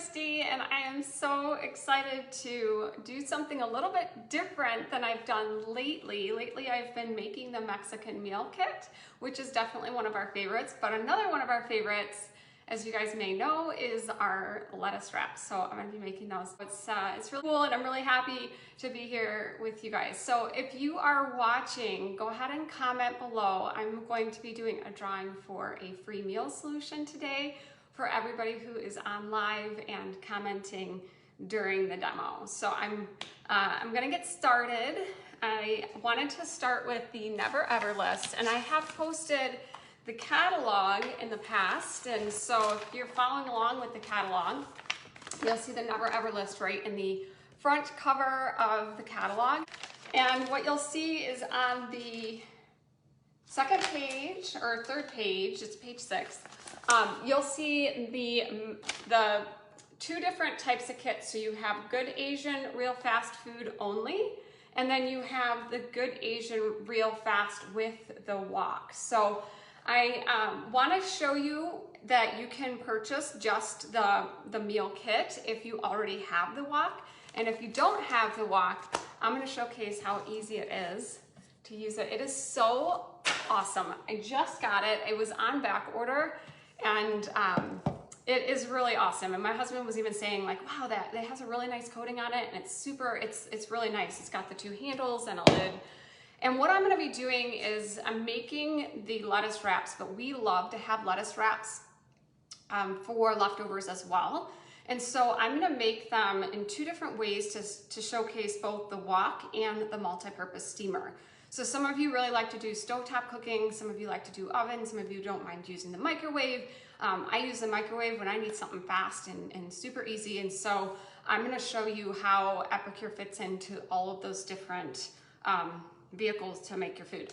Christy, and I am so excited to do something a little bit different than I've done lately. Lately, I've been making the Mexican meal kit, which is definitely one of our favorites, but another one of our favorites, as you guys may know, is our lettuce wraps. So I'm gonna be making those. It's really cool, and I'm really happy to be here with you guys. So if you are watching, go ahead and comment below. I'm going to be doing a drawing for a free meal solution today for everybody who is on live and commenting during the demo. So I'm gonna get started. I wanted to start with the Never Ever list, and I have posted the catalog in the past, and so if you're following along with the catalog, you'll see the Never Ever list right in the front cover of the catalog. And what you'll see is on the second page or third page, it's page 6, you'll see the two different types of kits. So you have Good Asian Real Fast Food only, and then you have the Good Asian Real Fast with the wok. So I want to show you that you can purchase just the meal kit if you already have the wok. And if you don't have the wok, I'm going to showcase how easy it is to use it. It is so awesome. I just got it. It was on back order, and it is really awesome. And my husband was even saying, like, wow, that has a really nice coating on it, and it's really nice. It's got the two handles and a lid. And what I'm gonna be doing is I'm making the lettuce wraps, but we love to have lettuce wraps for leftovers as well. And so I'm gonna make them in two different ways to showcase both the wok and the multi-purpose steamer. So some of you really like to do stovetop cooking, some of you like to do oven, some of you don't mind using the microwave. I use the microwave when I need something fast and super easy. And so I'm gonna show you how Epicure fits into all of those different vehicles to make your food.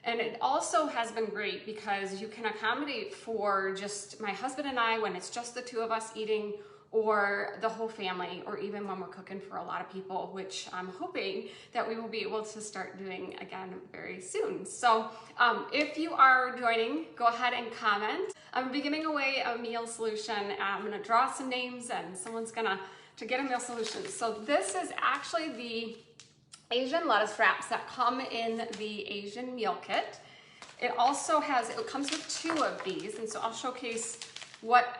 And it also has been great because you can accommodate for just my husband and I when it's just the two of us eating, or the whole family, or even when we're cooking for a lot of people, which I'm hoping that we will be able to start doing again very soon. So if you are joining, go ahead and comment. I'm gonna be giving away a meal solution. I'm gonna draw some names and someone's gonna get a meal solution. So this is actually the Asian lettuce wraps that come in the Asian meal kit. It also comes with 2 of these, and so I'll showcase what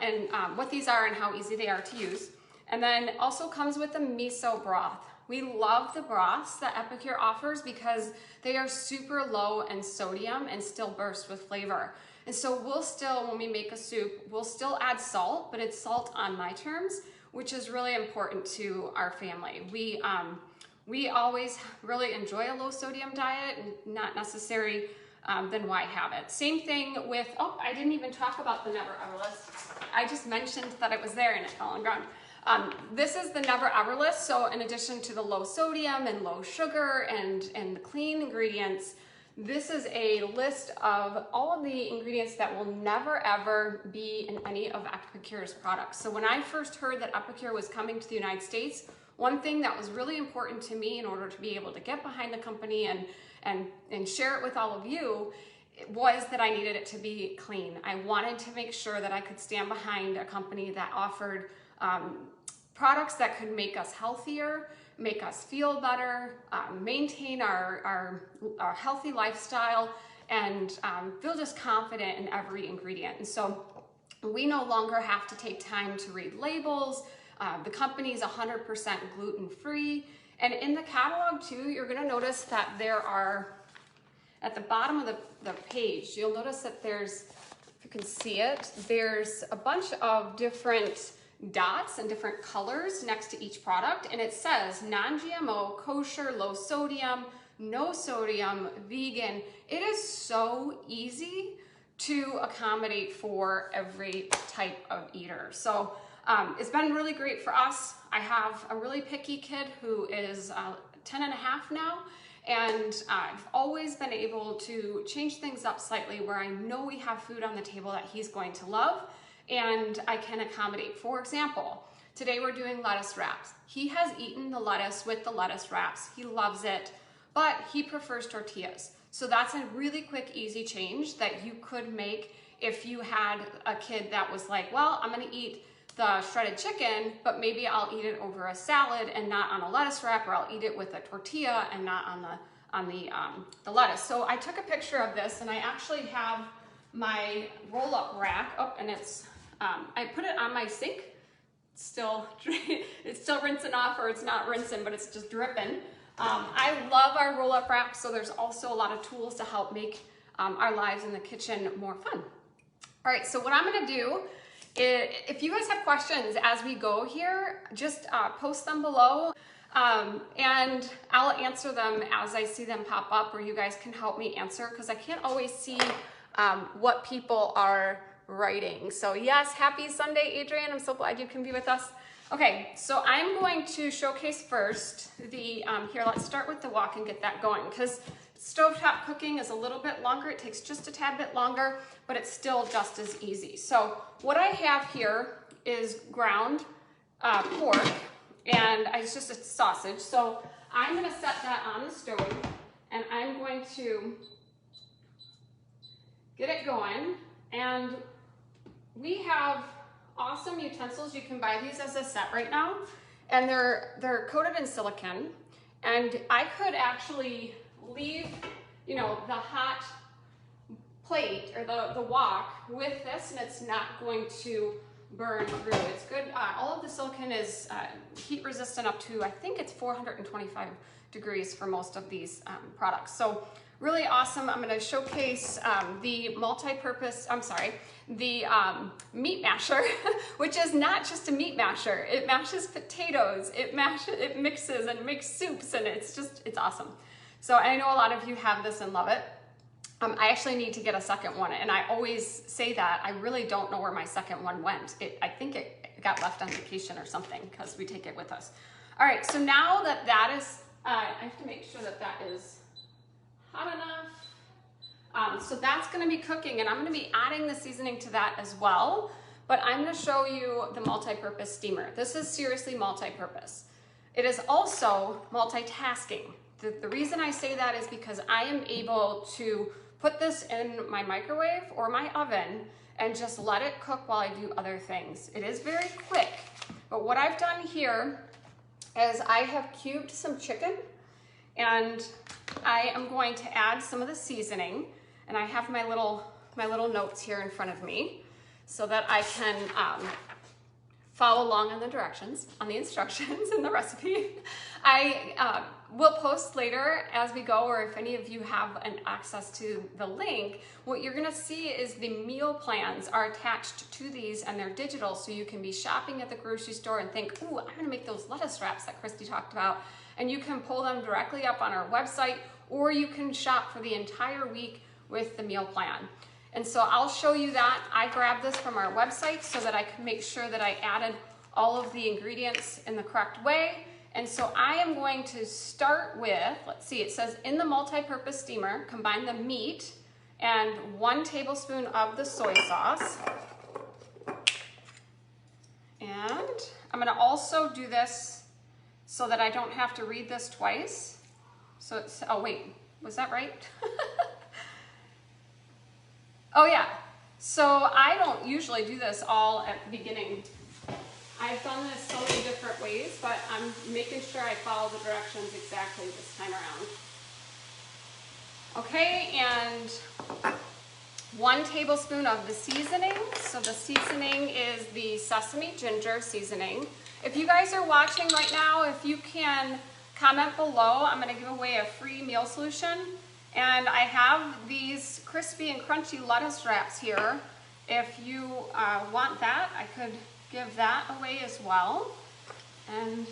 these are and how easy they are to use. And then also comes with the miso broth. We love the broths that Epicure offers because they are super low in sodium and still burst with flavor. And so we'll still, when we make a soup, we'll still add salt, but it's salt on my terms, which is really important to our family. We always really enjoy a low sodium diet, and not necessary, then why have it? Same thing with, oh, I didn't even talk about the Never Ever list. I just mentioned that it was there and it fell on the ground. This is the Never Ever list. So in addition to the low sodium and low sugar and the clean ingredients, this is a list of all of the ingredients that will never ever be in any of Epicure's products. So when I first heard that Epicure was coming to the United States, one thing that was really important to me in order to be able to get behind the company and share it with all of you was that I needed it to be clean. I wanted to make sure that I could stand behind a company that offered products that could make us healthier, make us feel better, maintain our healthy lifestyle, and feel just confident in every ingredient. And so we no longer have to take time to read labels. The company is 100% gluten-free. And in the catalog too, you're gonna notice that there are, at the bottom of the page, you'll notice that there's, if you can see it, there's a bunch of different dots and different colors next to each product. And it says non-GMO, kosher, low sodium, no sodium, vegan. It is so easy to accommodate for every type of eater. So it's been really great for us. I have a really picky kid who is 10 and a half now, and I've always been able to change things up slightly where I know we have food on the table that he's going to love, and I can accommodate. For example, today we're doing lettuce wraps. He has eaten the lettuce with the lettuce wraps. He loves it, but he prefers tortillas. So that's a really quick, easy change that you could make if you had a kid that was like, well, I'm gonna eat the shredded chicken, but maybe I'll eat it over a salad and not on a lettuce wrap, or I'll eat it with a tortilla and not on the lettuce. So I took a picture of this, and I actually have my roll-up rack. Oh, and it's I put it on my sink. It's still rinsing off, or it's not rinsing, but it's just dripping. I love our roll-up rack, so there's also a lot of tools to help make our lives in the kitchen more fun. All right, so what I'm gonna do is, if you guys have questions as we go here, just post them below, and I'll answer them as I see them pop up, or you guys can help me answer, because I can't always see what people are writing. So yes, happy Sunday, Adrian. I'm so glad you can be with us. Okay, so I'm going to showcase first the, here, let's start with the wok and get that going, because stovetop cooking is a little bit longer. It takes just a tad bit longer, but it's still just as easy. So what I have here is ground pork, and it's just a sausage. So I'm gonna set that on the stove, and I'm going to get it going. And we have awesome utensils. You can buy these as a set right now, and they're coated in silicone. And I could actually leave, you know, the hot plate or the wok with this, and it's not going to burn through. It's good. All of the silicone is heat resistant up to, I think it's 425 degrees for most of these products. So really awesome. I'm going to showcase the meat masher, which is not just a meat masher. It mashes potatoes. It mixes and makes soups, and it's awesome. So I know a lot of you have this and love it. I actually need to get a second one, and I always say that. I really don't know where my second one went. I think it got left on vacation or something, because we take it with us. All right, so now that is, I have to make sure that is hot enough. So that's gonna be cooking, and I'm gonna be adding the seasoning to that as well, but I'm gonna show you the multi-purpose steamer. This is seriously multi-purpose. It is also multitasking. The reason I say that is because I am able to put this in my microwave or my oven and just let it cook while I do other things. It is very quick, but what I've done here is I have cubed some chicken, and I am going to add some of the seasoning, and I have my little notes here in front of me so that I can follow along on the directions, on the instructions in the recipe. I will post later as we go, or if any of you have an access to the link, what you're gonna see is the meal plans are attached to these, and they're digital, so you can be shopping at the grocery store and think, ooh, I'm gonna make those lettuce wraps that Christy talked about, and you can pull them directly up on our website, or you can shop for the entire week with the meal plan. And so I'll show you that. I grabbed this from our website so that I can make sure that I added all of the ingredients in the correct way. And so I am going to start with, let's see, it says in the multi-purpose steamer, combine the meat and 1 tablespoon of the soy sauce. And I'm gonna also do this so that I don't have to read this twice. So it's, oh wait, was that right? Oh yeah, so I don't usually do this all at the beginning. I've done this so many different ways, but I'm making sure I follow the directions exactly this time around. Okay, and 1 tablespoon of the seasoning. So the seasoning is the sesame ginger seasoning. If you guys are watching right now, if you can comment below, I'm gonna give away a free meal solution. And I have these crispy and crunchy lettuce wraps here. If you want that, I could give that away as well. And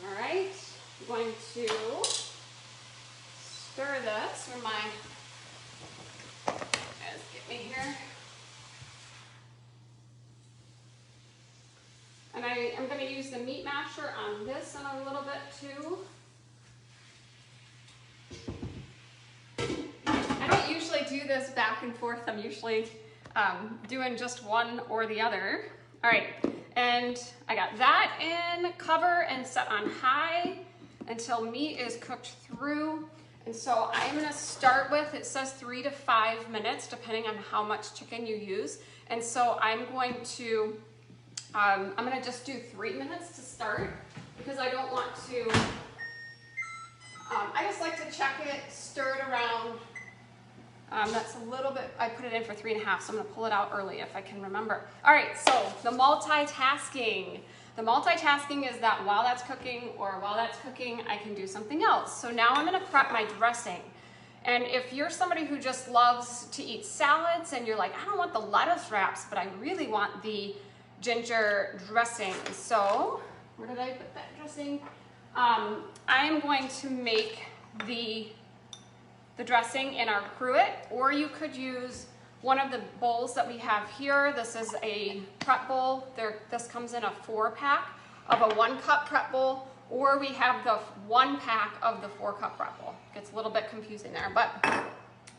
all right, I'm going to stir this for my, let's get me here. And I am going to use the meat masher on this and a little bit too. I don't usually do this back and forth. I'm usually doing just one or the other. All right, and I got that in, cover and set on high until meat is cooked through. And so I'm gonna start with, it says 3 to 5 minutes, depending on how much chicken you use. And so I'm going to, I'm gonna just do 3 minutes to start because I don't want to, I just like to check it, stir it around. That's a little bit, I put it in for 3.5, so I'm gonna pull it out early if I can remember. All right, so the multitasking. The multitasking is that while that's cooking or while that's cooking, I can do something else. So now I'm gonna prep my dressing. And if you're somebody who just loves to eat salads and you're like, I don't want the lettuce wraps, but I really want the ginger dressing. So, where did I put that dressing? I am going to make the dressing in our cruet, or you could use one of the bowls that we have here. This is a prep bowl. This comes in a 4-pack of a 1-cup prep bowl, or we have the 1-pack of the 4-cup prep bowl. Gets a little bit confusing there, but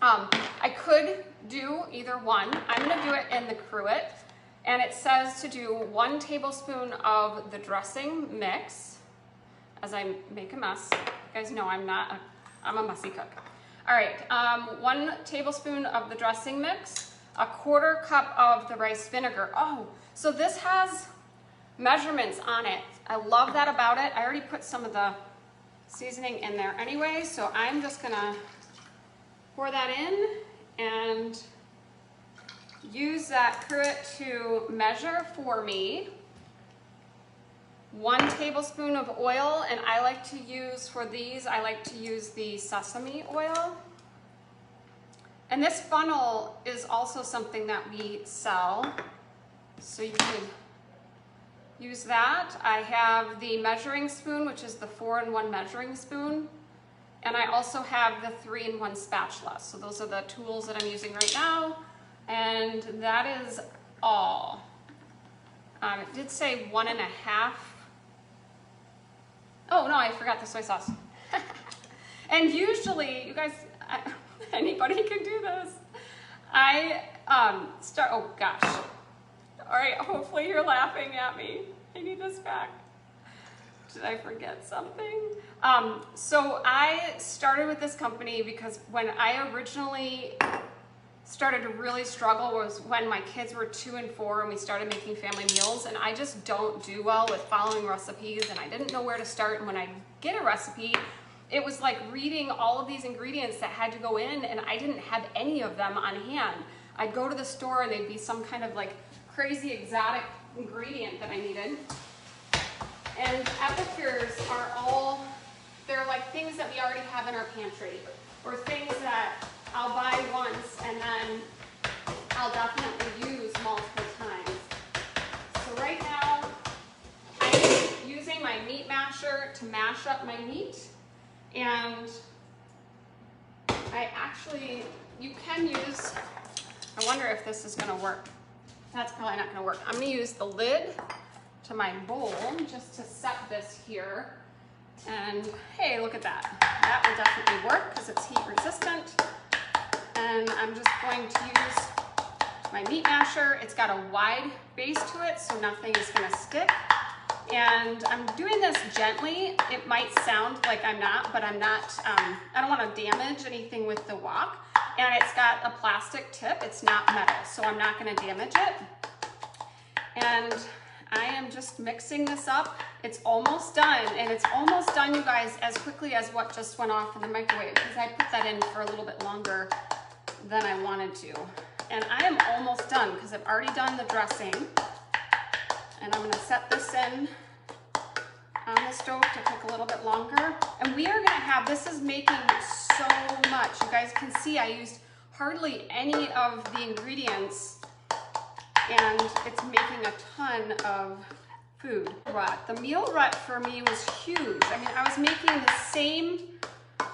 I could do either one. I'm gonna do it in the cruet, and it says to do 1 tablespoon of the dressing mix as I make a mess. You guys know I'm a messy cook. All right, 1 tablespoon of the dressing mix, 1/4 cup of the rice vinegar. Oh, so this has measurements on it. I love that about it. I already put some of the seasoning in there anyway, so I'm just gonna pour that in and use that cruet to measure for me. 1 tablespoon of oil, and I like to use, for these, I like to use the sesame oil. And this funnel is also something that we sell, so you can use that. I have the measuring spoon, which is the 4-in-1 measuring spoon, and I also have the 3-in-1 spatula. So those are the tools that I'm using right now, and that is all. It did say 1.5. Oh no, I forgot the soy sauce. And usually, you guys, anybody can do this. Oh gosh. All right, hopefully you're laughing at me. I need this back. Did I forget something? So I started with this company because when I originally started to really struggle was when my kids were 2 and 4 and we started making family meals, and I just don't do well with following recipes, and I didn't know where to start. And when I get a recipe, it was like reading all of these ingredients that had to go in, and I didn't have any of them on hand. I'd go to the store and they'd be some kind of like crazy exotic ingredient that I needed. And Epicures are all, they're like things that we already have in our pantry, or things that I'll buy once and then I'll definitely use multiple times. So right now, I'm using my meat masher to mash up my meat, and you can use, I wonder if this is gonna work. That's probably not gonna work. I'm gonna use the lid to my bowl just to set this here. And hey, look at that. That will definitely work because it's heat resistant. And I'm just going to use my meat masher. It's got a wide base to it, so nothing is gonna stick. And I'm doing this gently. It might sound like I'm not, but I'm not. I don't wanna damage anything with the wok. And it's got a plastic tip, it's not metal, so I'm not gonna damage it. And I am just mixing this up. It's almost done, and it's almost done, you guys, as quickly as what just went off in the microwave, because I put that in for a little bit longer than I wanted to. And I am almost done because I've already done the dressing. And I'm gonna set this in on the stove to cook a little bit longer. And we are gonna have, this is making so much. You guys can see I used hardly any of the ingredients, and it's making a ton of food. The meal rut for me was huge. I mean, I was making the same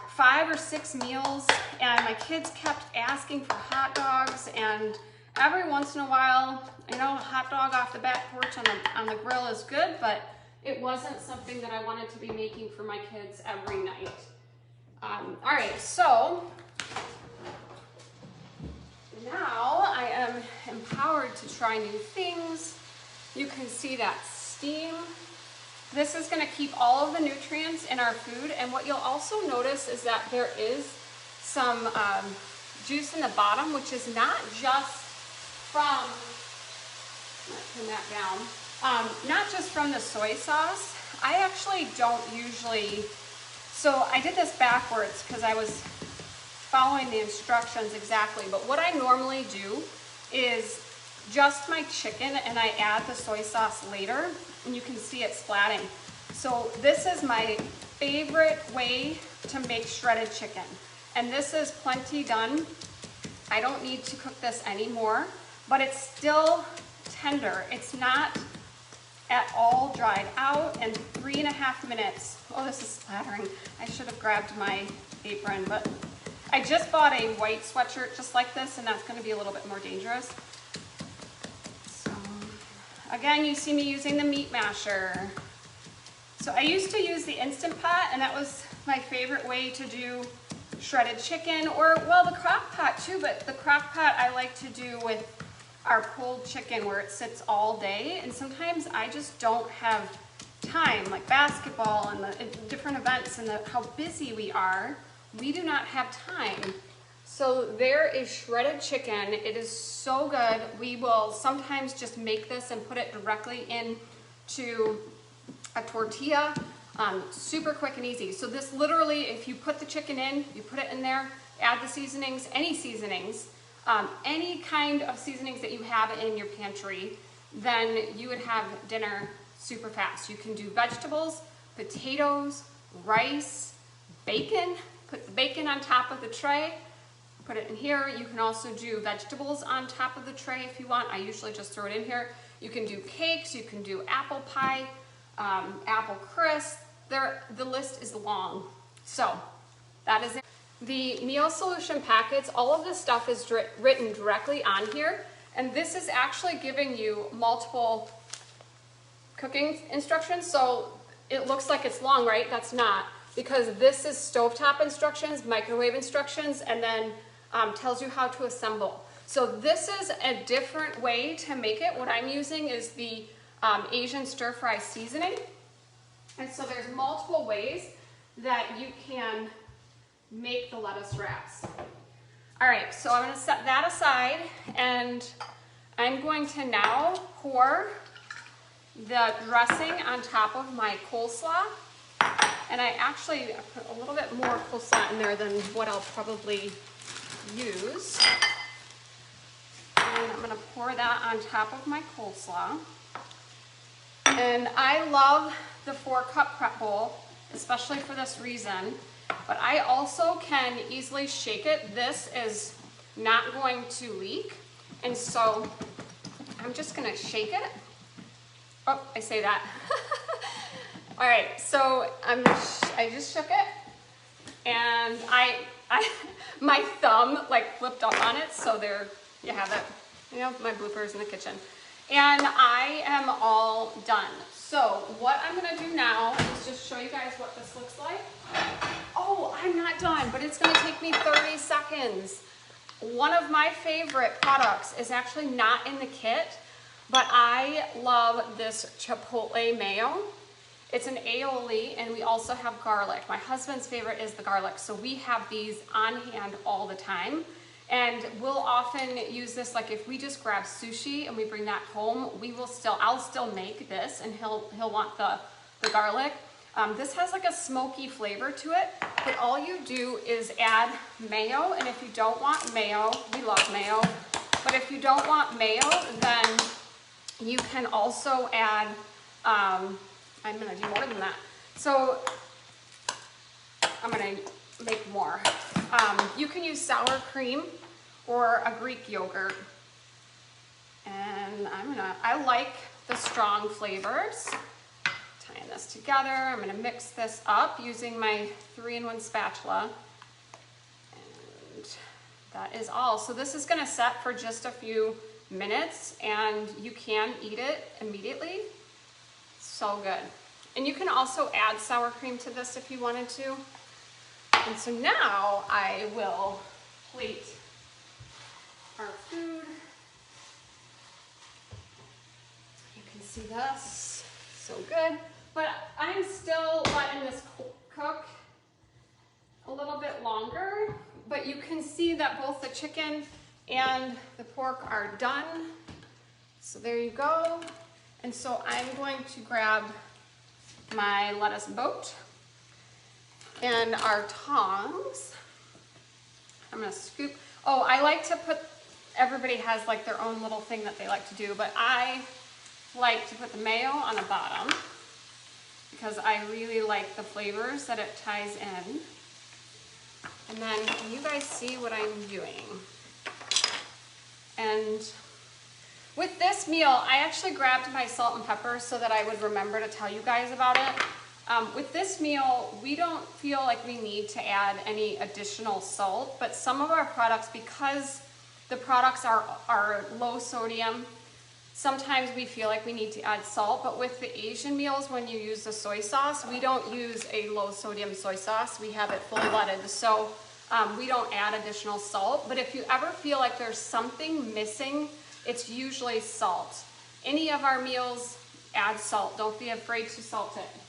5 or 6 meals, and my kids kept asking for hot dogs, and every once in a while, you know, a hot dog off the back porch on the grill is good, but it wasn't something that I wanted to be making for my kids every night. All right, so now I am empowered to try new things. You can see that steam This is going to keep all of the nutrients in our food, and what you'll also notice is that there is some juice in the bottom, which is not just from, turn that down, not just from the soy sauce. I actually don't usually, so I did this backwards because I was following the instructions exactly, but what I normally do is just my chicken and I add the soy sauce later, and you can see it splatting. So this is my favorite way to make shredded chicken, and this is plenty done. I don't need to cook this anymore, but it's still tender. It's not at all dried out, and 3.5 minutes. Oh, this is splattering. I should have grabbed my apron, but I just bought a white sweatshirt just like this, and that's gonna be a little bit more dangerous. So, again, you see me using the meat masher. So I used to use the Instant Pot, and that was my favorite way to do shredded chicken, or, well, the crock pot too, but the crock pot I like to do with our pulled chicken where it sits all day, and sometimes I just don't have time, like basketball and the different events and how busy we are. We do not have time. So there is shredded chicken. It is so good. We will sometimes just make this and put it directly into a tortilla. Super quick and easy. So this literally, if you put the chicken in, you put it in there, add the seasonings, any kind of seasonings that you have in your pantry, then you would have dinner super fast. You can do vegetables, potatoes, rice, bacon. Put the bacon on top of the tray, put it in here. You can also do vegetables on top of the tray if you want. I usually just throw it in here. You can do cakes, you can do apple pie, apple crisp. The list is long. So that is it. The meal solution packets, all of this stuff is written directly on here, and this is actually giving you multiple cooking instructions. So it looks like it's long, right? That's not, because this is stovetop instructions, microwave instructions, and then tells you how to assemble. So this is a different way to make it. What I'm using is the Asian stir fry seasoning. And so there's multiple ways that you can make the lettuce wraps. All right, so I'm gonna set that aside, and I'm going to now pour the dressing on top of my coleslaw. And I actually put a little bit more coleslaw in there than what I'll probably use. And I'm gonna pour that on top of my coleslaw. And I love the 4-cup prep bowl, especially for this reason, but I also can easily shake it. This is not going to leak, and so I'm just gonna shake it. Oh, I say that. All right, so I just shook it, and my thumb like flipped up on it, so there you have it. You know, my bloopers in the kitchen. And I am all done. So what I'm gonna do now is just show you guys what this looks like. Oh, I'm not done, but it's gonna take me 30 seconds. One of my favorite products is actually not in the kit, but I love this Chipotle Mayo. It's an aioli, and we also have garlic. My husband's favorite is the garlic, so we have these on hand all the time. And we'll often use this, like if we just grab sushi and we bring that home, I'll still make this, and he'll want the garlic. This has like a smoky flavor to it, but all you do is add mayo, and if you don't want mayo, we love mayo, but if you don't want mayo, then you can also add, I'm gonna do more than that. So I'm gonna make more. You can use sour cream or a Greek yogurt. And I like the strong flavors. Tying this together, I'm gonna mix this up using my 3-in-1 spatula. And that is all. So this is gonna set for just a few minutes, and you can eat it immediately. So good. And you can also add sour cream to this if you wanted to. And so now I will plate our food. You can see this, so good. but I'm still letting this cook a little bit longer, but you can see that both the chicken and the pork are done. So there you go. And so I'm going to grab my lettuce boat and our tongs. I'm gonna scoop. Oh, I like to put, everybody has like their own little thing that they like to do, but I like to put the mayo on the bottom because I really like the flavors that it ties in. And then can you guys see what I'm doing? And with this meal, I actually grabbed my salt and pepper so that I would remember to tell you guys about it. With this meal, we don't feel like we need to add any additional salt, but some of our products, because the products are low sodium, sometimes we feel like we need to add salt, but with the Asian meals, when you use the soy sauce, we don't use a low sodium soy sauce. We have it fully leaded, so we don't add additional salt. But if you ever feel like there's something missing, it's usually salt. Any of our meals add salt. Don't be afraid to salt it.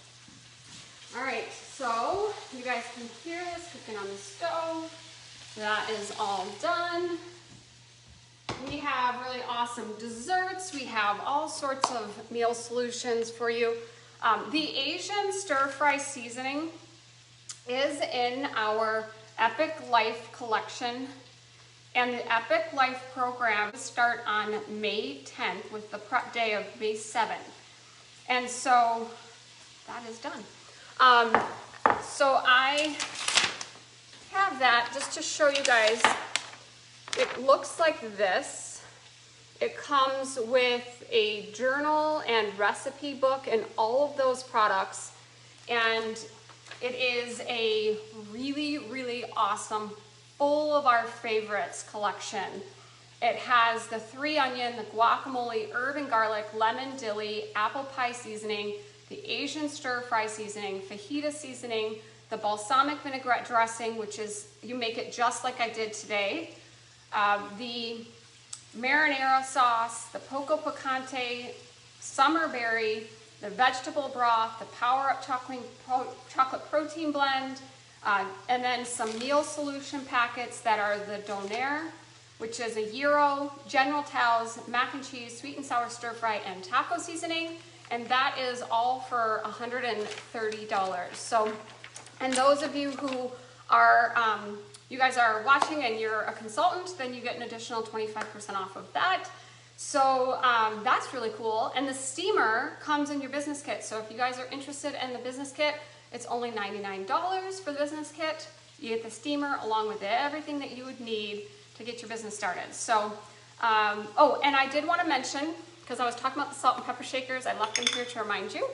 All right, so you guys can hear this cooking on the stove. That is all done. We have really awesome desserts. We have all sorts of meal solutions for you. The Asian stir-fry seasoning is in our Epic Life collection. And the Epic Life program start on May 10th with the prep day of May 7th. And so that is done. So I have that just to show you guys. It looks like this. It comes with a journal and recipe book and all of those products. And it is a really, really awesome, full of our favorites collection. It has the 3 onion, the guacamole, herb and garlic, lemon dilly, apple pie seasoning, the Asian stir-fry seasoning, fajita seasoning, the balsamic vinaigrette dressing, which is, you make it just like I did today, the marinara sauce, the poco picante, summer berry, the vegetable broth, the power up chocolate protein blend, and then some meal solution packets that are the donair, which is a gyro, General Tao's mac and cheese, sweet and sour stir fry, and taco seasoning. And that is all for $130. So, and those of you who are, you guys are watching and you're a consultant, then you get an additional 25% off of that. So that's really cool. And the steamer comes in your business kit. So if you guys are interested in the business kit, it's only $99 for the business kit. You get the steamer along with everything that you would need to get your business started. So, oh, and I did want to mention, because I was talking about the salt and pepper shakers, I left them here to remind you,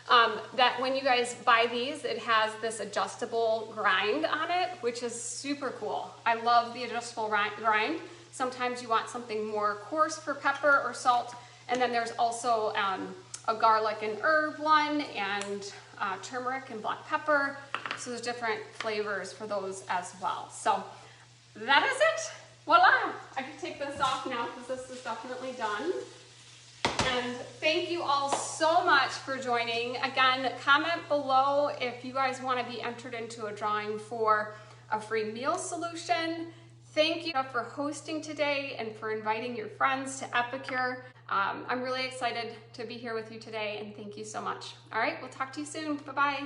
that when you guys buy these, it has this adjustable grind on it, which is super cool. I love the adjustable grind. Sometimes you want something more coarse for pepper or salt, and then there's also a garlic and herb one, and turmeric and black pepper. So there's different flavors for those as well. So that is it. Voila! I can take this off now because this is definitely done. And thank you all so much for joining. Again, comment below if you guys want to be entered into a drawing for a free meal solution. Thank you for hosting today and for inviting your friends to Epicure. I'm really excited to be here with you today, and thank you so much. All right, we'll talk to you soon. Bye-bye.